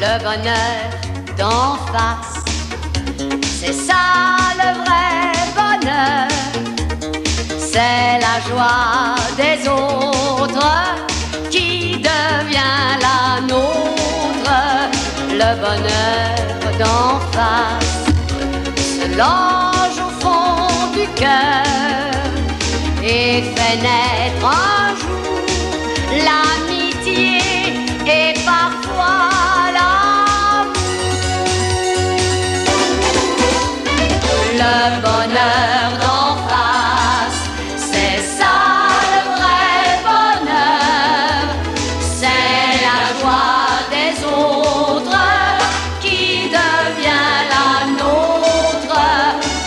le bonheur d'en face. C'est ça le vrai bonheur, c'est la joie des autres qui devient la nôtre. Le bonheur d'en face se loge au fond du cœur et fait naître un jour l'amitié et parfois l'amour. Le bonheur d'en face, c'est ça le vrai bonheur, c'est la joie des autres qui devient la nôtre.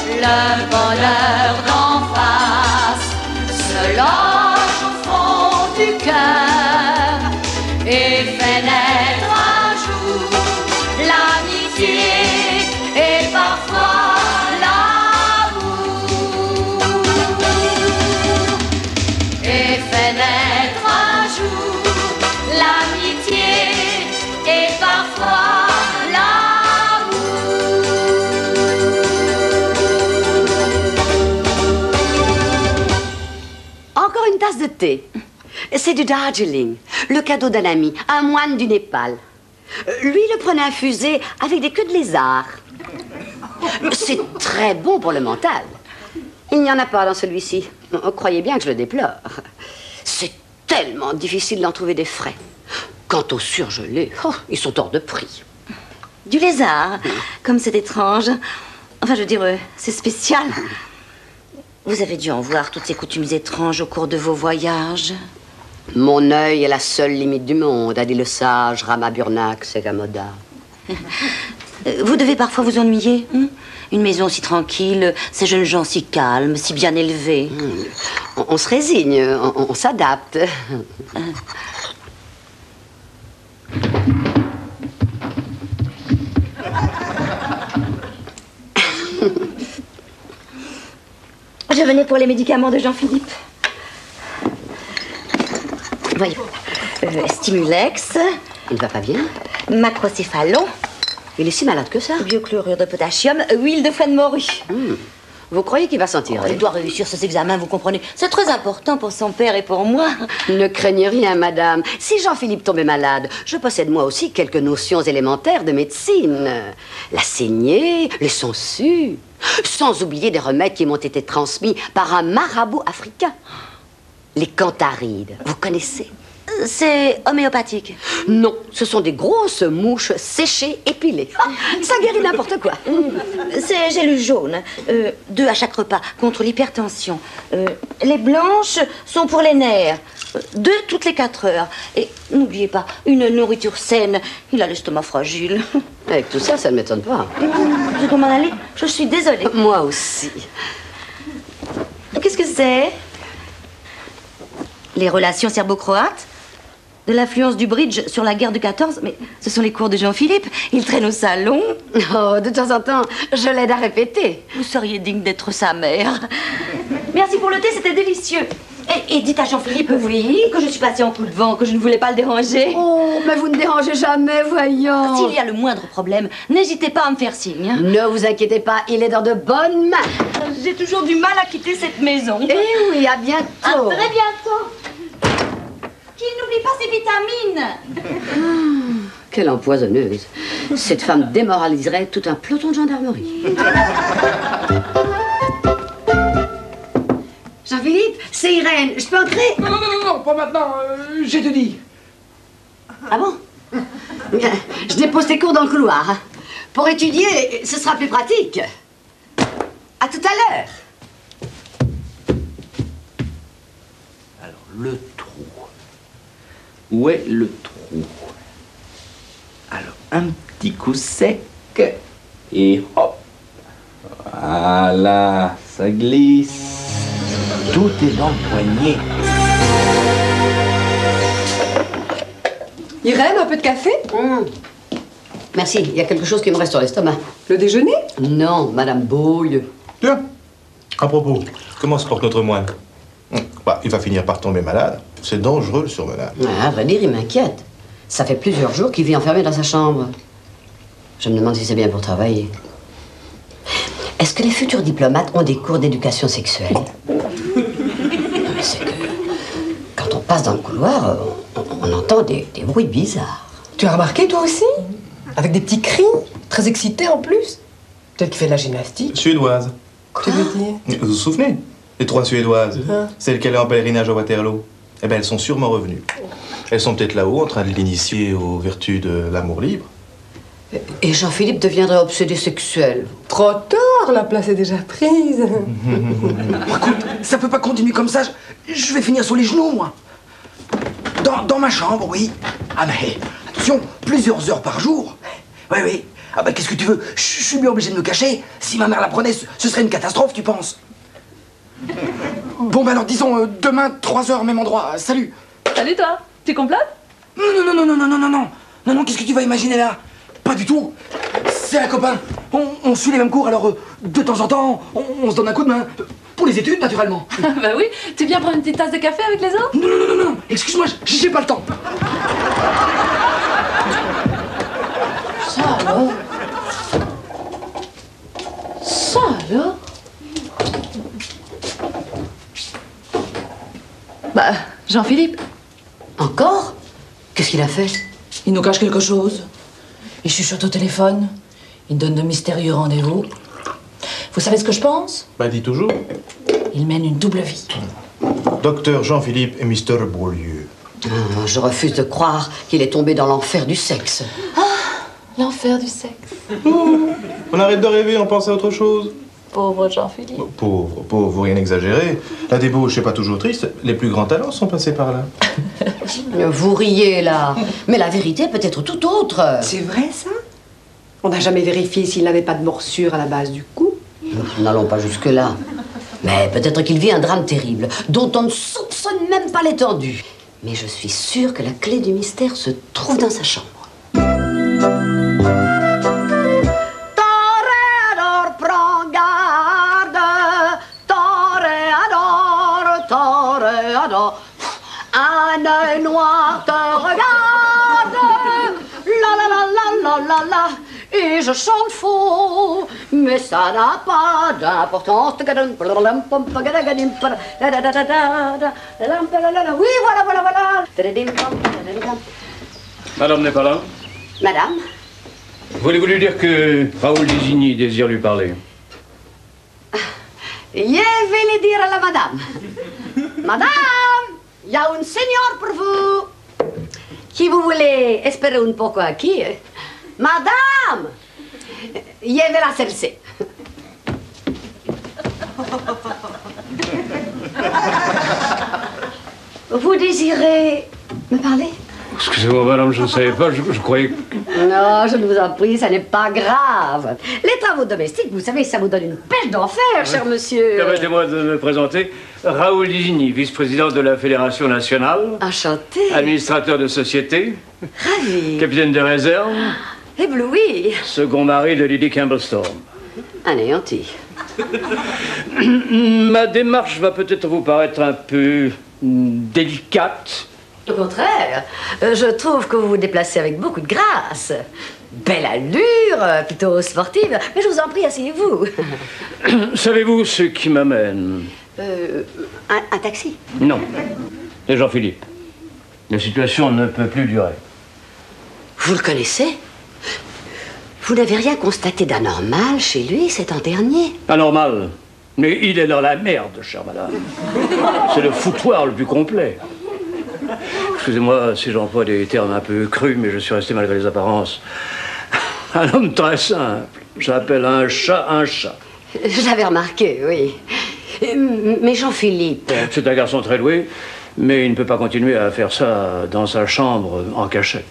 Le bonheur d'en face se loge au fond du cœur et fait naître un jour l'amitié et parfois l'amour. Et fait naître un jour l'amitié et parfois Encore une tasse de thé. C'est du Darjeeling, le cadeau d'un ami, un moine du Népal. Lui le prenait infusé avec des queues de lézard. C'est très bon pour le mental. Il n'y en a pas dans celui-ci. Croyez bien que je le déplore. C'est tellement difficile d'en trouver des frais. Quant aux surgelés, ils sont hors de prix. Du lézard, comme c'est étrange. Enfin, je veux dire, c'est spécial. Vous avez dû en voir toutes ces coutumes étranges au cours de vos voyages. Mon œil est la seule limite du monde, a dit le sage Rama Burnak Segamoda. Vous devez parfois vous ennuyer, hein? Une maison si tranquille, ces jeunes gens si calmes, si bien élevés. On se résigne, on s'adapte. Je venais pour les médicaments de Jean-Philippe. Voyons. Stimulex. Il va pas bien? Macrocéphalon. Il est si malade que ça? Biochlorure de potassium. Huile de foie de morue. Vous croyez qu'il va s'en tirer? Il doit réussir ses examens, vous comprenez. C'est très important pour son père et pour moi. Ne craignez rien, madame. Si Jean-Philippe tombait malade, je possède moi aussi quelques notions élémentaires de médecine. La saignée, les sangsues. Sans oublier des remèdes qui m'ont été transmis par un marabout africain. Les cantharides, vous connaissez? C'est homéopathique. Non, ce sont des grosses mouches séchées et pilées. Ça guérit n'importe quoi. C'est gélule jaune. 2 à chaque repas, contre l'hypertension. Les blanches sont pour les nerfs. 2 toutes les 4 heures. Et n'oubliez pas, une nourriture saine. Il a l'estomac fragile. Avec tout ça, ça ne m'étonne pas. Je dois m'en aller. Je suis désolée. Moi aussi. Qu'est-ce que c'est? Les relations serbo-croates? De l'influence du bridge sur la guerre de 14? Mais ce sont les cours de Jean-Philippe. Il traîne au salon. Oh, de temps en temps, je l'aide à répéter. Vous seriez digne d'être sa mère. Merci pour le thé, c'était délicieux. Et dites à Jean-Philippe, oui, que je suis passée en coup de vent, que je ne voulais pas le déranger. Oh, mais vous ne dérangez jamais, voyons. S'il y a le moindre problème, n'hésitez pas à me faire signe. Ne vous inquiétez pas, il est dans de bonnes mains. J'ai toujours du mal à quitter cette maison. Eh oui, à bientôt. À très bientôt. Qu'il n'oublie pas ses vitamines. Quelle empoisonneuse. Cette femme démoraliserait tout un peloton de gendarmerie. Jean-Philippe, c'est Irène. Je peux entrer? Non, pas maintenant. J'ai tout dit. Ah bon? Bien, je dépose tes cours dans le couloir. Hein. Pour étudier, ce sera plus pratique. À tout à l'heure. Alors, le trou. Où est le trou? Alors, un petit coup sec. Et hop. Voilà, ça glisse. Tout est dans le poignet. Irène, un peu de café? Merci, il y a quelque chose qui me reste sur l'estomac. Le déjeuner? Non, Madame Bouille. Tiens, à propos, comment se porte notre moine? Bah, il va finir par tomber malade. C'est dangereux le surmenage. À vrai dire, il m'inquiète. Ça fait plusieurs jours qu'il vit enfermé dans sa chambre. Je me demande si c'est bien pour travailler. Est-ce que les futurs diplomates ont des cours d'éducation sexuelle? Non, mais c'est que quand on passe dans le couloir, on entend des bruits bizarres. Tu as remarqué, toi aussi? Avec des petits cris, très excités en plus. Peut-être qu'il fait de la gymnastique. Suédoise. Tu veux dire? Vous vous souvenez? Les 3 Suédoises, Hein? celles qui allaient en pèlerinage à Waterloo. Eh bien, elles sont sûrement revenues. Elles sont peut-être là-haut en train de l'initier aux vertus de l'amour libre. Et Jean-Philippe deviendrait obsédé sexuel. Trop tard, la place est déjà prise. Écoute, ça peut pas continuer comme ça. Je vais finir sur les genoux, moi. Dans ma chambre, oui. Ah, mais attention, plusieurs heures par jour. Oui, oui. Ah, bah, qu'est-ce que tu veux? Je suis bien obligé de me cacher. Si ma mère l'apprenait, ce serait une catastrophe, tu penses? Bon, bah alors, disons, demain, 3 heures, même endroit. Salut. Salut toi, tu complotes? Non, qu'est-ce que tu vas imaginer là? Pas du tout. C'est un copain. On suit les mêmes cours, alors de temps en temps, on se donne un coup de main. Pour les études, naturellement. Bah oui, tu viens prendre une petite tasse de café avec les autres? Non, excuse-moi, j'ai pas le temps. Ça alors? Ça alors? Bah, Jean-Philippe. Encore? Qu'est-ce qu'il a fait? Il nous cache quelque chose. Il chuchote au téléphone. Il donne de mystérieux rendez-vous. Vous savez ce que je pense? Bah, dis toujours. Il mène une double vie. Docteur Jean-Philippe et Mr. Beaulieu. Je refuse de croire qu'il est tombé dans l'enfer du sexe. L'enfer du sexe. On arrête de rêver, on pense à autre chose. Pauvre Jean-Philippe. Pauvre, rien exagérer. La débauche n'est pas toujours triste. Les plus grands talents sont passés par là. Vous riez là, mais la vérité peut être tout autre. C'est vrai, ça? On n'a jamais vérifié s'il n'avait pas de morsure à la base du cou. N'allons pas jusque-là. Mais peut-être qu'il vit un drame terrible, dont on ne soupçonne même pas l'étendue. Mais je suis sûre que la clé du mystère se trouve dans sa chambre. Toréador, prends garde. Toréador. Un œil noir te regarde. La la la la la la la. Et je chante faux, mais ça n'a pas d'importance. Oui, voilà. Madame n'est pas là. Madame? Voulez-vous lui dire que Raoul Désigny désire lui parler? Je vais le dire à la madame. Madame, il y a un seigneur pour vous. Qui vous voulez espérer un poco aquí? Madame, je vais la chercher. Vous désirez me parler? Excusez-moi, madame, je ne savais pas, je croyais que... Non, je vous en prie, ça n'est pas grave. Les travaux domestiques, vous savez, ça vous donne une pêche d'enfer, cher monsieur. Permettez-moi de me présenter. Raoul Désigny, vice-président de la Fédération nationale. Enchanté. Administrateur de société. Ravi. Capitaine de réserve. Ébloui. Second mari de Lady Campbellstorm. Anéanti. Ma démarche va peut-être vous paraître un peu délicate. Au contraire, je trouve que vous vous déplacez avec beaucoup de grâce. Belle allure, plutôt sportive. Mais je vous en prie, asseyez-vous. Savez-vous ce qui m'amène? Un taxi? Non. C'est Jean-Philippe. La situation ne peut plus durer. Vous le connaissez? Vous n'avez rien constaté d'anormal chez lui ces temps derniers? Anormal. Mais il est dans la merde, chère madame. C'est le foutoir le plus complet. Excusez-moi si j'emploie des termes un peu crus, mais je suis resté malgré les apparences un homme très simple. J'appelle un chat un chat. J'avais remarqué, oui. Mais Jean-Philippe... C'est un garçon très doué, mais il ne peut pas continuer à faire ça dans sa chambre en cachette.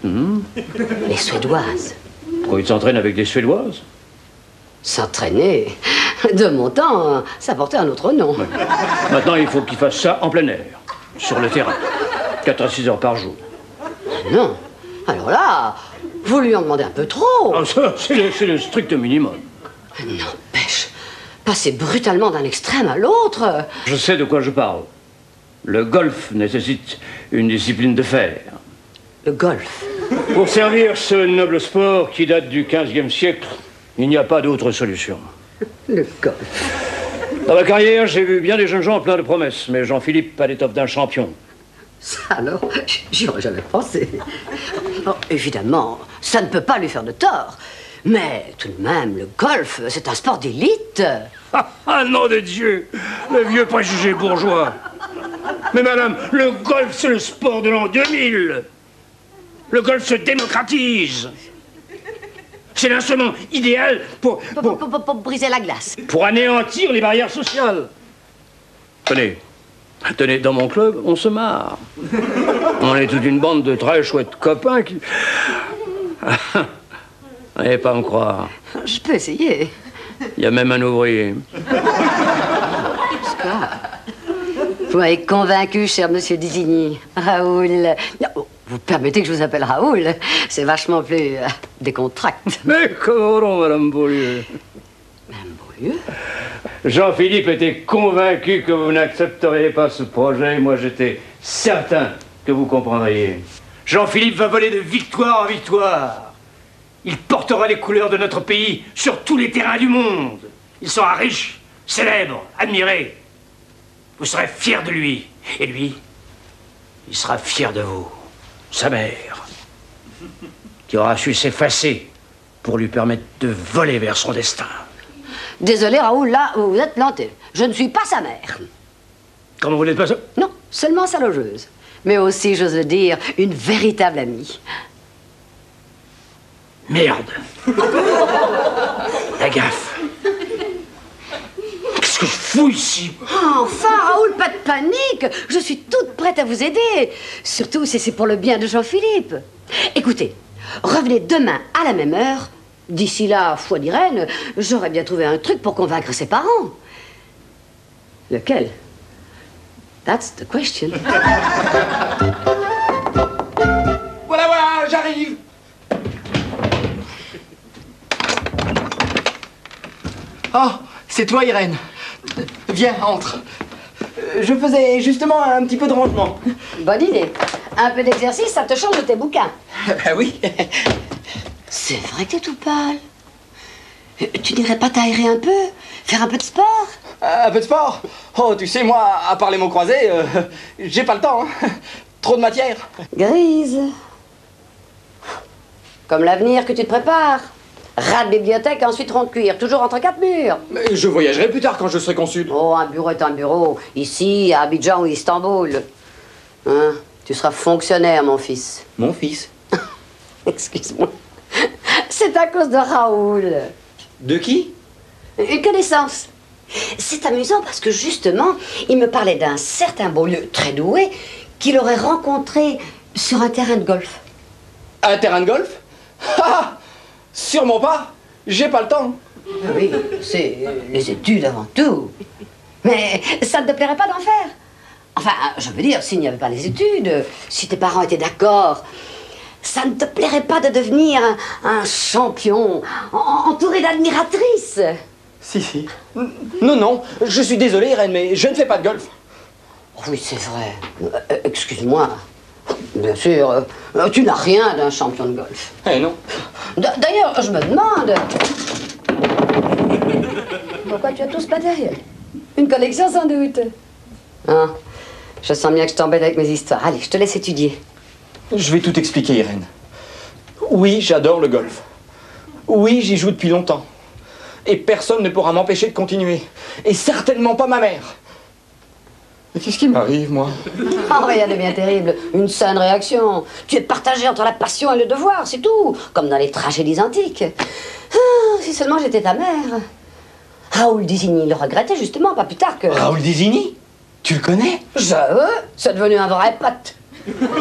Les Suédoises. Pourquoi il s'entraîne avec des Suédoises? S'entraîner? De mon temps, ça portait un autre nom. Ouais. Maintenant, il faut qu'il fasse ça en plein air, sur le terrain, 4 à 6 heures par jour. Non. Alors là, vous lui en demandez un peu trop. Ah, ça, c'est le strict minimum. N'empêche, passer brutalement d'un extrême à l'autre. Je sais de quoi je parle. Le golf nécessite une discipline de fer. Le golf? Pour servir ce noble sport qui date du XVe siècle, il n'y a pas d'autre solution. Le golf. Dans ma carrière, j'ai vu bien des jeunes gens pleins de promesses, mais Jean-Philippe a l'étoffe d'un champion. Ça alors, j'y aurais jamais pensé. Bon, évidemment, ça ne peut pas lui faire de tort. Mais tout de même, le golf, c'est un sport d'élite. Ah, nom de Dieu, le vieux préjugé bourgeois. Mais madame, le golf, c'est le sport de l'an 2000. Le golf se démocratise. C'est l'instrument idéal pour briser la glace. Pour anéantir les barrières sociales. Tenez, dans mon club, on se marre. On est toute une bande de très chouettes copains qui... Allez pas me croire. Je peux essayer. Il y a même un ouvrier. Vous m'avez convaincu, cher monsieur Désigny. Raoul... Vous permettez que je vous appelle Raoul? C'est vachement plus décontracté. Mais comment non, Madame Beaulieu? Madame Beaulieu? Jean-Philippe était convaincu que vous n'accepteriez pas ce projet. Moi, j'étais certain que vous comprendriez. Jean-Philippe va voler de victoire en victoire. Il portera les couleurs de notre pays sur tous les terrains du monde. Il sera riche, célèbre, admiré. Vous serez fiers de lui. Et lui, il sera fier de vous. Sa mère, qui aura su s'effacer pour lui permettre de voler vers son destin. Désolé, Raoul, là, vous vous êtes planté. Je ne suis pas sa mère. Comment vous n'êtes pas ça? Non, seulement sa logeuse. Mais aussi, j'ose le dire, une véritable amie. Merde. La gaffe. Qu'est-ce que je fous ici? Enfin, Raoul, pas de panique. Je suis toute prête à vous aider. Surtout si c'est pour le bien de Jean-Philippe. Écoutez, revenez demain à la même heure. D'ici là, foi d'Irène, j'aurais bien trouvé un truc pour convaincre ses parents. Lequel? That's the question. Voilà, j'arrive. Oh, c'est toi, Irène. Viens, entre. Je faisais justement un petit peu de rangement. Bonne idée. Un peu d'exercice, ça te change de tes bouquins. Ben oui. C'est vrai que t'es tout pâle. Tu n'irais pas t'aérer un peu? Faire un peu de sport? Un peu de sport? Oh, tu sais, moi, à part les mots croisés, j'ai pas le temps. Hein. Trop de matière. Grise. Comme l'avenir que tu te prépares. Rat de bibliothèque, ensuite rond de cuir, toujours entre quatre murs. Mais je voyagerai plus tard quand je serai consul. Oh, un bureau est un bureau. Ici, à Abidjan ou Istanbul. Hein? Tu seras fonctionnaire, mon fils. Mon fils? Excuse-moi. C'est à cause de Raoul. De qui? Une connaissance. C'est amusant parce que justement, il me parlait d'un certain Beaulieu très doué qu'il aurait rencontré sur un terrain de golf. Un terrain de golf? Ah! Sûrement pas. J'ai pas le temps. Oui, c'est les études avant tout. Mais ça ne te plairait pas d'en faire? Enfin, je veux dire, s'il n'y avait pas les études, si tes parents étaient d'accord, ça ne te plairait pas de devenir un champion, entouré d'admiratrices? Si. Non, je suis désolé, Irène, mais je ne fais pas de golf. Oui, c'est vrai. Excuse-moi. Bien sûr, tu n'as rien d'un champion de golf. Eh non. D'ailleurs, je me demande... Pourquoi tu as tout ce matériel? Une collection sans doute. Hein? Je sens bien que je t'embête avec mes histoires. Allez, je te laisse étudier. Je vais tout expliquer, Irène. Oui, j'adore le golf. Oui, j'y joue depuis longtemps. Et personne ne pourra m'empêcher de continuer. Et certainement pas ma mère. Mais qu'est-ce qui m'arrive, moi? Oh, rien de bien terrible. Une saine réaction. Tu es partagé entre la passion et le devoir, c'est tout. Comme dans les tragédies antiques. Ah, si seulement j'étais ta mère. Raoul Désigny le regrettait justement, pas plus tard que... Raoul Désigny? Tu le connais? C'est devenu un vrai pote.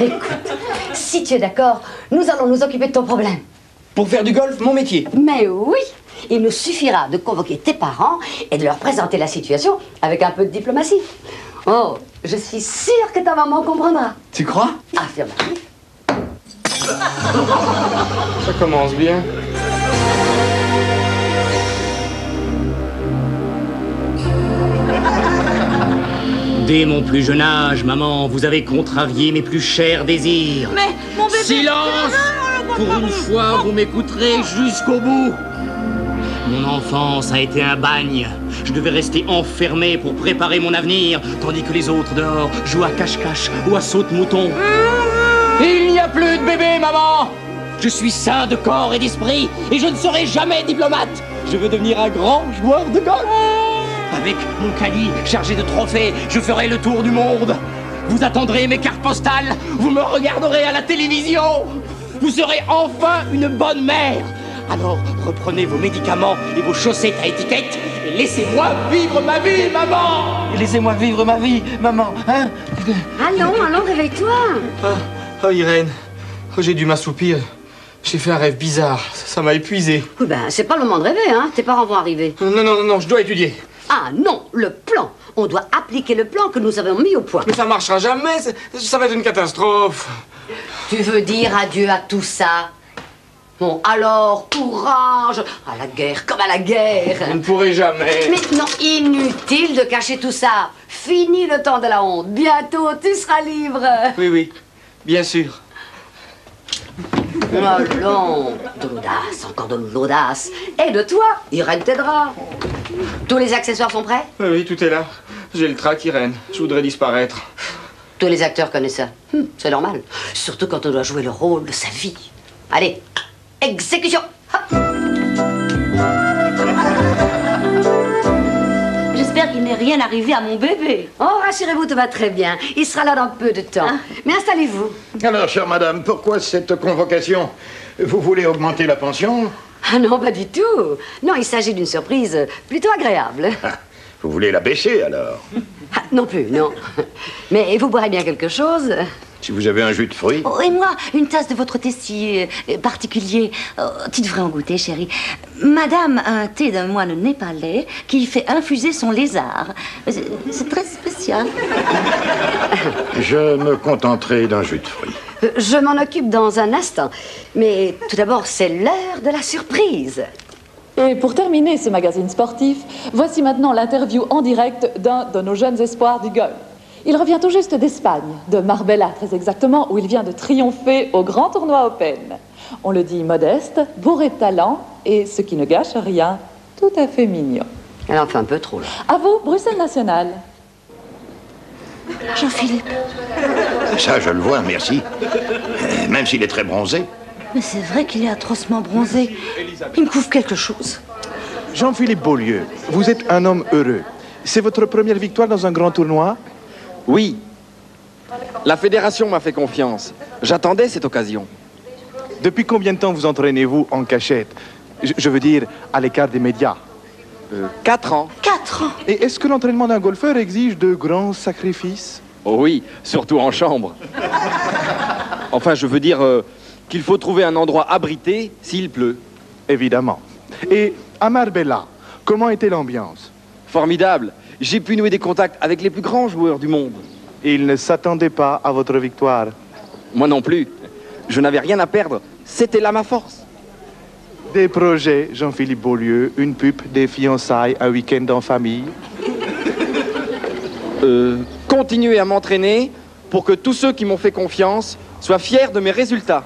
Écoute, si tu es d'accord, nous allons nous occuper de ton problème. Pour faire du golf, mon métier? Mais oui, il nous suffira de convoquer tes parents et de leur présenter la situation avec un peu de diplomatie. Oh, je suis sûre que ta maman comprendra. Tu crois? Affirmatif. Ça commence bien. Dès mon plus jeune âge, maman, vous avez contrarié mes plus chers désirs. Mais, mon bébé... Silence! Pour une fois, vous m'écouterez jusqu'au bout. Mon enfance a été un bagne. Je devais rester enfermé pour préparer mon avenir, tandis que les autres dehors jouent à cache-cache ou à saute-mouton. Il n'y a plus de bébé, maman. Je suis sain de corps et d'esprit et je ne serai jamais diplomate. Je veux devenir un grand joueur de golf. Avec mon caddie chargé de trophées, je ferai le tour du monde. Vous attendrez mes cartes postales, vous me regarderez à la télévision. Vous serez enfin une bonne mère. Alors, reprenez vos médicaments et vos chaussettes à étiquette et laissez-moi vivre ma vie, maman. Laissez-moi vivre ma vie, maman, hein? Allons, réveille-toi. Oh, Irène, j'ai dû m'assoupir. J'ai fait un rêve bizarre, ça m'a épuisé. Oui, ben, c'est pas le moment de rêver, hein. Tes parents vont arriver. Non, je dois étudier. Ah non, le plan. On doit appliquer le plan que nous avons mis au point. Mais ça marchera jamais, ça va être une catastrophe. Tu veux dire adieu à tout ça? Bon, alors, courage. À la guerre, comme à la guerre. Je ne pourrai jamais. Mais non, inutile de cacher tout ça. Fini le temps de la honte. Bientôt, tu seras libre. Oui, bien sûr. Allons, de l'audace, encore de l'audace. Et de toi, Irène t'aidera. Tous les accessoires sont prêts? Oui, tout est là. J'ai le trac, Irène. Je voudrais disparaître. Tous les acteurs connaissent ça. C'est normal. Surtout quand on doit jouer le rôle de sa vie. Allez, exécution. Hop. J'espère qu'il n'est rien arrivé à mon bébé. Oh, rassurez-vous, tout va très bien. Il sera là dans peu de temps. Mais installez-vous. Alors, chère madame, pourquoi cette convocation? Vous voulez augmenter la pension? Ah non, pas du tout. Non, il s'agit d'une surprise plutôt agréable. Vous voulez la baisser, alors? Non plus, non. Mais vous boirez bien quelque chose? Si vous avez un jus de fruits. Oh, et moi, une tasse de votre thé si particulier. Oh, tu devrais en goûter, chérie. Madame a un thé d'un moine népalais qui fait infuser son lézard. C'est très spécial. Je me contenterai d'un jus de fruits. Je m'en occupe dans un instant. Mais tout d'abord, c'est l'heure de la surprise. Et pour terminer ce magazine sportif, voici maintenant l'interview en direct d'un de nos jeunes espoirs du golf. Il revient tout juste d'Espagne, de Marbella très exactement, où il vient de triompher au grand tournoi Open. On le dit modeste, bourré de talent et, ce qui ne gâche rien, tout à fait mignon. Elle en fait un peu trop, là. À vous, Bruxelles Nationale. Jean-Philippe. Ça, je le vois, merci. Même s'il est très bronzé. Mais c'est vrai qu'il est atrocement bronzé. Il me couvre quelque chose. Jean-Philippe Beaulieu, vous êtes un homme heureux. C'est votre première victoire dans un grand tournoi? Oui. La fédération m'a fait confiance. J'attendais cette occasion. Depuis combien de temps vous entraînez-vous en cachette? Je veux dire, à l'écart des médias. 4 ans. 4 ans? Et est-ce que l'entraînement d'un golfeur exige de grands sacrifices? Oh oui, surtout en chambre. Enfin, je veux dire qu'il faut trouver un endroit abrité s'il pleut. Évidemment. Et à Marbella, comment était l'ambiance? Formidable. J'ai pu nouer des contacts avec les plus grands joueurs du monde. Ils ne s'attendaient pas à votre victoire? Moi non plus. Je n'avais rien à perdre. C'était là ma force. Des projets, Jean-Philippe Beaulieu, une pub, des fiançailles, un week-end en famille? Continuer à m'entraîner pour que tous ceux qui m'ont fait confiance soient fiers de mes résultats.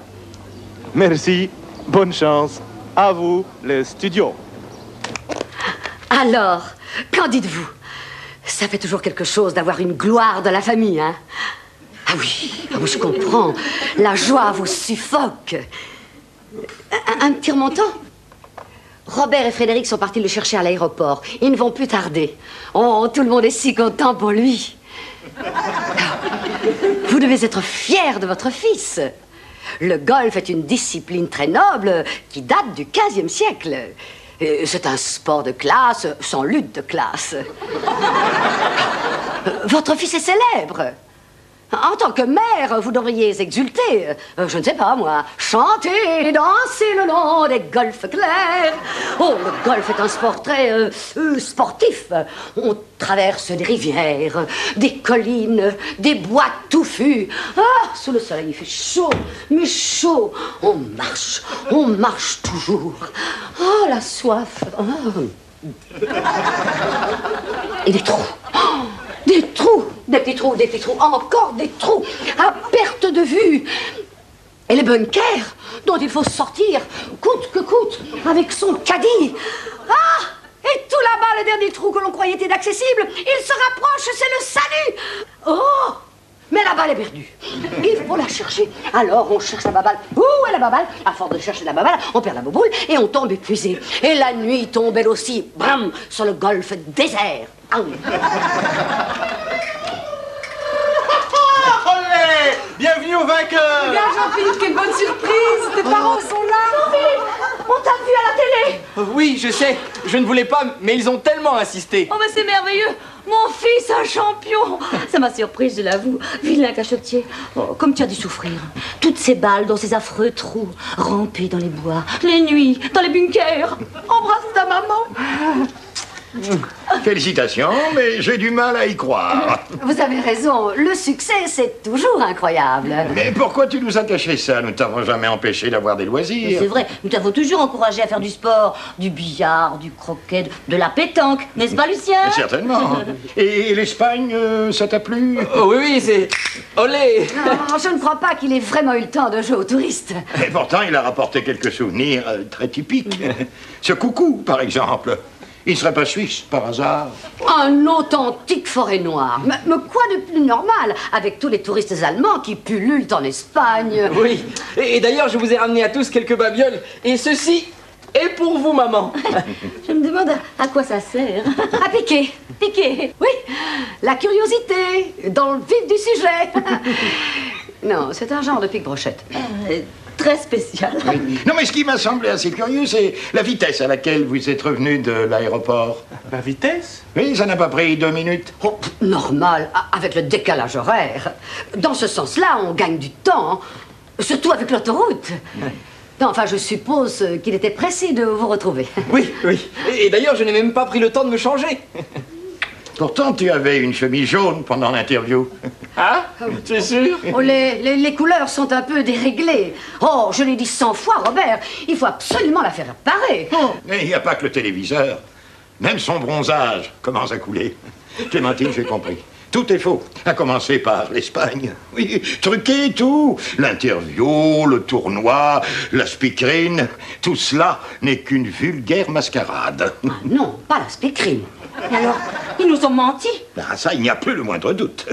Merci. Bonne chance. À vous, le studio. Alors, qu'en dites-vous? Ça fait toujours quelque chose d'avoir une gloire de la famille, hein? Ah oui, je comprends. La joie vous suffoque. Un petit remontant? Robert et Frédéric sont partis le chercher à l'aéroport. Ils ne vont plus tarder. Oh, tout le monde est si content pour lui. Vous devez être fiers de votre fils. Le golf est une discipline très noble qui date du XVe siècle. C'est un sport de classe sans lutte de classe. Votre fils est célèbre. En tant que mère, vous devriez exulter. Je ne sais pas, moi. Chanter et danser le long des golfes clairs. Oh, le golf est un sport très sportif. On traverse des rivières, des collines, des bois touffus. Ah, sous le soleil, il fait chaud, mais chaud. On marche toujours. Oh, la soif. Oh. Et des trous. Oh, des trous, des petits trous, encore des trous, à perte de vue. Et les bunkers dont il faut sortir, coûte que coûte, avec son caddie. Ah! Et tout là-bas, le dernier trou que l'on croyait inaccessible, il se rapproche, c'est le salut. Oh! Mais la balle est perdue. Il faut la chercher. Alors on cherche la baballe. Où est la baballe? À force de chercher la baballe, on perd la bouboule et on tombe épuisé. Et la nuit tombe elle aussi, bram, sur le golfe désert. Ah oui. Bienvenue au vainqueur! Regarde Jean-Philippe, quelle bonne surprise! Tes parents sont là! Jean-Philippe, on t'a vu à la télé! Oui, je sais, je ne voulais pas, mais ils ont tellement insisté. Oh, mais c'est merveilleux! Mon fils, un champion! Ça m'a surprise, je l'avoue. Vilain cachotier. Oh, comme tu as dû souffrir. Toutes ces balles dans ces affreux trous, ramper dans les bois, les nuits, dans les bunkers. Embrasse ta maman! Félicitations, mais j'ai du mal à y croire. Vous avez raison, le succès, c'est toujours incroyable. Mais pourquoi tu nous as caché ça? Nous t'avons jamais empêché d'avoir des loisirs. C'est vrai, nous t'avons toujours encouragé à faire du sport, du billard, du croquet, de la pétanque, n'est-ce pas, Lucien? Certainement. Et l'Espagne, ça t'a plu? Oh oui, oui, c'est... Olé! Non, je ne crois pas qu'il ait vraiment eu le temps de jouer aux touristes. Et pourtant, il a rapporté quelques souvenirs très typiques. Ce coucou, par exemple. Il serait pas suisse, par hasard? Un authentique forêt noire. Mais quoi de plus normal, avec tous les touristes allemands qui pullulent en Espagne? Oui, et d'ailleurs, je vous ai ramené à tous quelques babioles. Et ceci est pour vous, maman. Je me demande à quoi ça sert. À piquer. Piquer? Oui, la curiosité, dans le vif du sujet. Non, c'est un genre de pique-brochette. Très spécial. Oui. Non, mais ce qui m'a semblé assez curieux, c'est la vitesse à laquelle vous êtes revenu de l'aéroport. La vitesse? Oui, ça n'a pas pris 2 minutes. Oh, normal, avec le décalage horaire. Dans ce sens-là, on gagne du temps, surtout avec l'autoroute. Non, enfin, je suppose qu'il était pressé de vous retrouver. Oui, oui. Et d'ailleurs, je n'ai même pas pris le temps de me changer. Pourtant, tu avais une chemise jaune pendant l'interview. Hein? C'est sûr? Oh, les couleurs sont un peu déréglées. Oh, je l'ai dit 100 fois, Robert. Il faut absolument la faire réparer. Oh. Mais il n'y a pas que le téléviseur. Même son bronzage commence à couler. Clémentine, j'ai compris. Tout est faux. À commencer par l'Espagne. Oui, truqué tout. L'interview, le tournoi, la speakerine. Tout cela n'est qu'une vulgaire mascarade. Ah non, pas la speakerine. Et alors, ils nous ont menti? Ah, ça, il n'y a plus le moindre doute.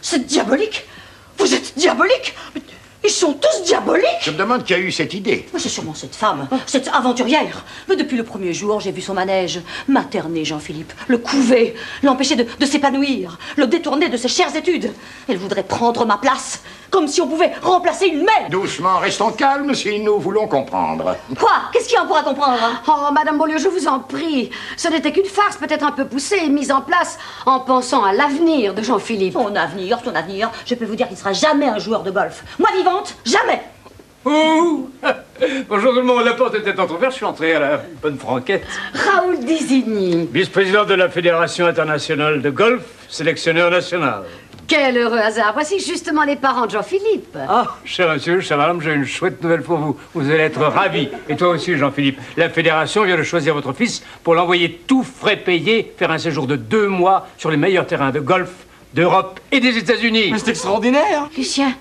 C'est diabolique. Vous êtes diabolique. Ils sont tous diaboliques. Je me demande qui a eu cette idée. C'est sûrement cette femme, cette aventurière. Mais depuis le premier jour, j'ai vu son manège materner Jean-Philippe, le couver, l'empêcher de s'épanouir, le détourner de ses chères études. Elle voudrait prendre ma place, comme si on pouvait remplacer une mère. Doucement, restons calmes si nous voulons comprendre. Quoi? Qu'est-ce qu'il y a pour comprendre? Oh, Madame Beaulieu, je vous en prie. Ce n'était qu'une farce peut-être un peu poussée et mise en place en pensant à l'avenir de Jean-Philippe. Son avenir. Je peux vous dire qu'il ne sera jamais un joueur de golf. Moi vivante, jamais. Ouh. Bonjour tout le monde, la porte était entrouverte, je suis entré à la bonne franquette. Raoul Désigny. Vice-président de la Fédération internationale de golf, sélectionneur national. Quel heureux hasard. Voici justement les parents de Jean-Philippe. Ah, cher monsieur, chère madame, j'ai une chouette nouvelle pour vous. Vous allez être ravis. Et toi aussi, Jean-Philippe. La fédération vient de choisir votre fils pour l'envoyer tout frais payé faire un séjour de 2 mois sur les meilleurs terrains de golf d'Europe et des États-Unis. Mais c'est extraordinaire. Lucien,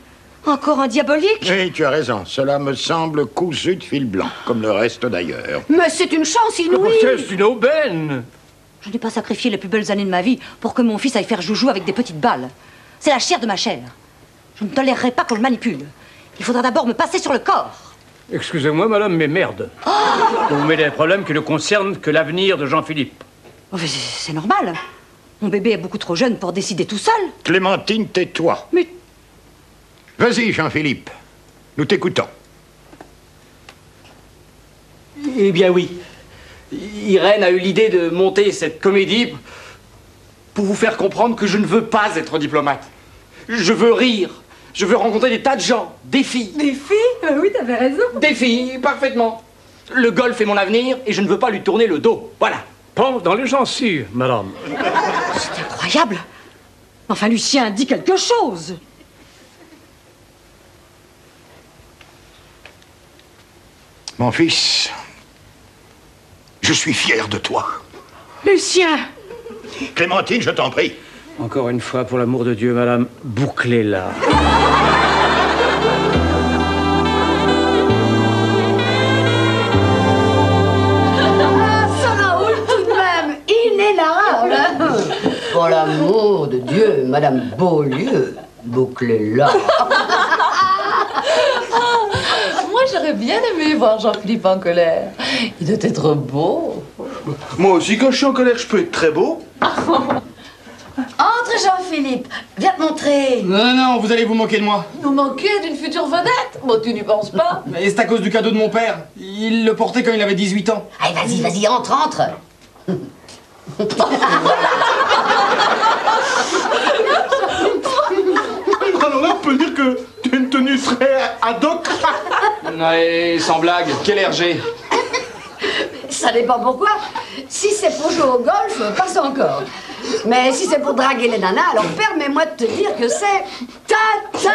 encore un diabolique? Oui, tu as raison. Cela me semble cousu de fil blanc, comme le reste d'ailleurs. Mais c'est une chance inouïe. C'est une aubaine. Je n'ai pas sacrifié les plus belles années de ma vie pour que mon fils aille faire joujou avec des petites balles. C'est la chair de ma chair. Je ne tolérerai pas qu'on le manipule. Il faudra d'abord me passer sur le corps. Excusez-moi, madame, mais merde. Vous vous mettez des problèmes qui ne concernent que l'avenir de Jean-Philippe. Oh, c'est normal. Mon bébé est beaucoup trop jeune pour décider tout seul. Clémentine, tais-toi. Mais... Vas-y, Jean-Philippe. Nous t'écoutons. Eh bien oui. Irène a eu l'idée de monter cette comédie pour vous faire comprendre que je ne veux pas être diplomate. Je veux rire. Je veux rencontrer des tas de gens, des filles. Des filles? Oui, t'avais raison. Des filles, parfaitement. Le golf est mon avenir et je ne veux pas lui tourner le dos. Voilà. Pense dans les gencives, madame. C'est incroyable. Enfin, Lucien, dis quelque chose. Mon fils, je suis fier de toi. Lucien. Clémentine, je t'en prie. Encore une fois, pour l'amour de Dieu, madame, bouclez-la. pour l'amour de Dieu, Madame Beaulieu, bouclez-la. Moi, j'aurais bien aimé voir Jean-Philippe en colère. Il doit être beau. Moi aussi, quand je suis en colère, je peux être très beau. Entre, Jean-Philippe. Viens te montrer. Non, non, vous allez vous moquer de moi. Nous manquer d'une future vedette? Bon, tu n'y penses pas? Et c'est à cause du cadeau de mon père. Il le portait quand il avait 18 ans. Allez, vas-y, vas-y, entre. Alors là, on peut dire que tu as une tenue très ad hoc. Ouais, sans blague, quel RG. Ça dépend pourquoi. Si c'est pour jouer au golf, passe encore. Mais si c'est pour draguer les nanas, alors permets-moi de te dire que c'est... Ta-ta.